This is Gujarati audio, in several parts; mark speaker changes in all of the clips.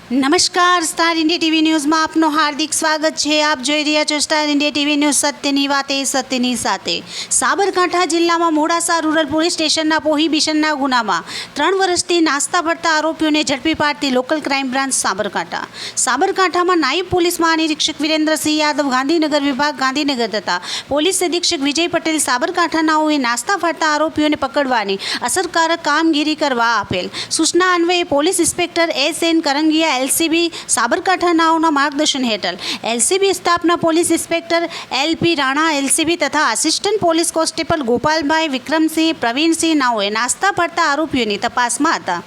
Speaker 1: નમસ્કાર, સ્ટાર ઇન્ડિયા ટીવી ન્યૂઝમાં આપનું હાર્દિક સ્વાગત છે। આપ જોઈ રહ્યા છો સ્ટાર ઇન્ડિયા ટીવી ન્યૂઝ, સત્યની વાતે સત્યની સાથે। સાબરકાંઠા જિલ્લામાં મોડાસા રૂરલ પોલીસ સ્ટેશનના પ્રોહિબિશનના ગુનામાં 3 વર્ષથી નાસ્તા ફરતા આરોપીઓને ઝડપી પાડતી લોકલ ક્રાઇમ બ્રાન્ચ સાબરકાંઠામાં નાયબ પોલીસ મહાનિરીક્ષક વિરેન્દ્રસિંહ યાદવ ગાંધીનગર વિભાગ ગાંધીનગર તથા પોલીસ અધિક્ષક વિજય પટેલ સાબરકાંઠાનાઓએ નાસ્તા ફરતા આરોપીઓને પકડવાની અસરકારક કામગીરી કરવા આપેલ સૂચના અન્વયે પોલીસ ઇન્સ્પેક્ટર એસ.એન. કરંગિયા એલસીબી સાબરકાંઠાનાઓના માર્ગદર્શન હેઠળ એલસીબી સ્ટાફના પોલીસ ઇન્સ્પેક્ટર એલ.પી. રાણા એલસીબી તથા આસિસ્ટન્ટ પોલીસ કોન્સ્ટેબલ ગોપાલભાઈ વિક્રમસિંહ પ્રવીણસિંહ નાઓએ નાસ્તા ફરતા આરોપીઓની તપાસમાં હતા।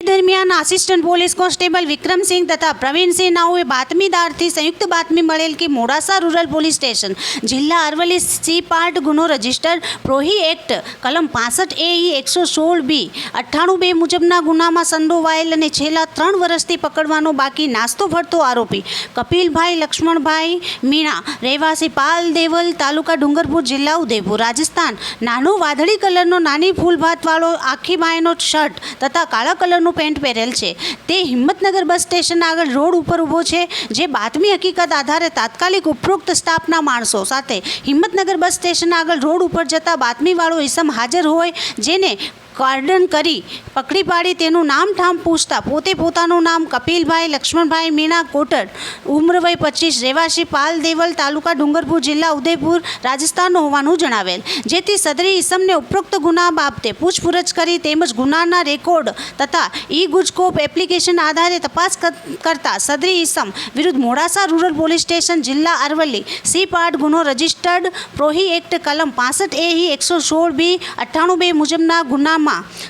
Speaker 1: દરમિયાન આસિસ્ટન્ટ પોલીસ કોન્સ્ટેબલ વિક્રમસિંહ તથા પ્રવીણસિંહ નાઓએ બાતમીદારથી સંયુક્ત બાતમી મળેલ કે મોડાસા રૂરલ પોલીસ સ્ટેશન જિલ્લા અરવલ્લી સી પાર્ટ ગુનો રજિસ્ટર પ્રોહી એક્ટ કલમ 65A 116B 98 મુજબના ગુનામાં સંડોવાયેલ અને છેલ્લા 3 વર્ષથી પકડવાનો બાકી નાસ્તો ફરતો આરોપી કપિલભાઈ લક્ષ્મણભાઈ મીણા રહેવાસી પાલ દેવલ તાલુકા ડુંગરપુર જિલ્લા ઉદયપુર રાજસ્થાન નાનો વાદળી કલરનો નાની ફૂલભાતવાળો આખી બાયનો શર્ટ તથા કાળા કલરનો પેન્ટ પહેરેલ છે। તે હિંમતનગર બસ સ્ટેશન આગળ રોડ ઉપર ઊભો છે। જે બાતમી હકીકત આધારે તાત્કાલિક ઉપરોક્ત સ્ટાફના માણસો સાથે હિંમતનગર બસ સ્ટેશન આગળ રોડ ઉપર જતા બાતમીવાળો ઈસમ હાજર હોય જેને કાર્ડન કરી પકડી પાડી તેનું નામ ઠામ પૂછતા પોતે પોતાનું નામ કપિલભાઈ લક્ષ્મણભાઈ મીણા કોટડ ઉંમર વય 25 રહેવાસી પાલ દેવલ તાલુકા ડુંગરપુર જિલ્લા ઉદયપુર રાજસ્થાનનો હોવાનું જણાવેલ। જેથી સદરી ઈસમને ઉપરોક્ત ગુના બાબતે પૂછપરછ કરી તેમજ ગુનાના રેકોર્ડ તથા ઈ ગુજકોપ એપ્લિકેશન આધારે તપાસ કરતા સદરી ઈસમ વિરુદ્ધ મોડાસા રૂરલ પોલીસ સ્ટેશન જિલ્લા અરવલ્લી સી પાર્ટ ગુનો રજિસ્ટર્ડ પ્રોહી એક્ટ કલમ 65A 116B 98 મુજબના ગુનામાં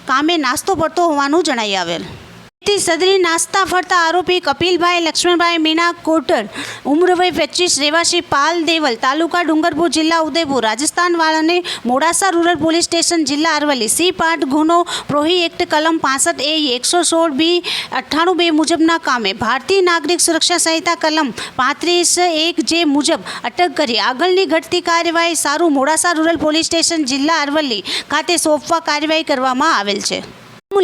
Speaker 1: કામે નાસ્તો ફરતો હોવાનું જણાઈ આવેલ। સદરી નાસ્તા ફરતા આરોપી કપિલભાઈ લક્ષ્મણભાઈ મીણા કોટડ ઉંમર વય 25 રહેવાસી પાલ દેવલ તાલુકા ડુંગરપુર જિલ્લા ઉદયપુર રાજસ્થાનવાળાને મોડાસા રૂરલ પોલીસ સ્ટેશન જિલ્લા અરવલ્લી સી પાર્ટ ગુનો પ્રોહી એક્ટ કલમ 65A 116B 98 મુજબના કામે ભારતીય નાગરિક સુરક્ષા સંહિતા કલમ 35(1) મુજબ અટક કરી આગળની ઘટતી કાર્યવાહી સારું મોડાસા રૂરલ પોલીસ સ્ટેશન જિલ્લા અરવલ્લી ખાતે સોંપવા કાર્યવાહી કરવામાં આવેલ છે।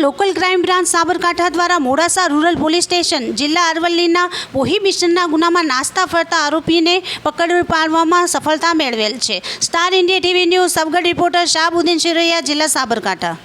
Speaker 1: લોકલ ક્રાઇમ બ્રાન્ચ સાબરકાંઠા દ્વારા મોડાસા રૂરલ પોલીસ સ્ટેશન જિલ્લા અરવલ્લીના પ્રોહિબિશનના ગુનામાં નાસ્તા ફરતા આરોપીને પકડી પાડવામાં સફળતા મેળવેલ છે। Star India TV news Sabgadh reporter Shahbuddin Shiroya, જિલ્લા સાબરકાંઠા।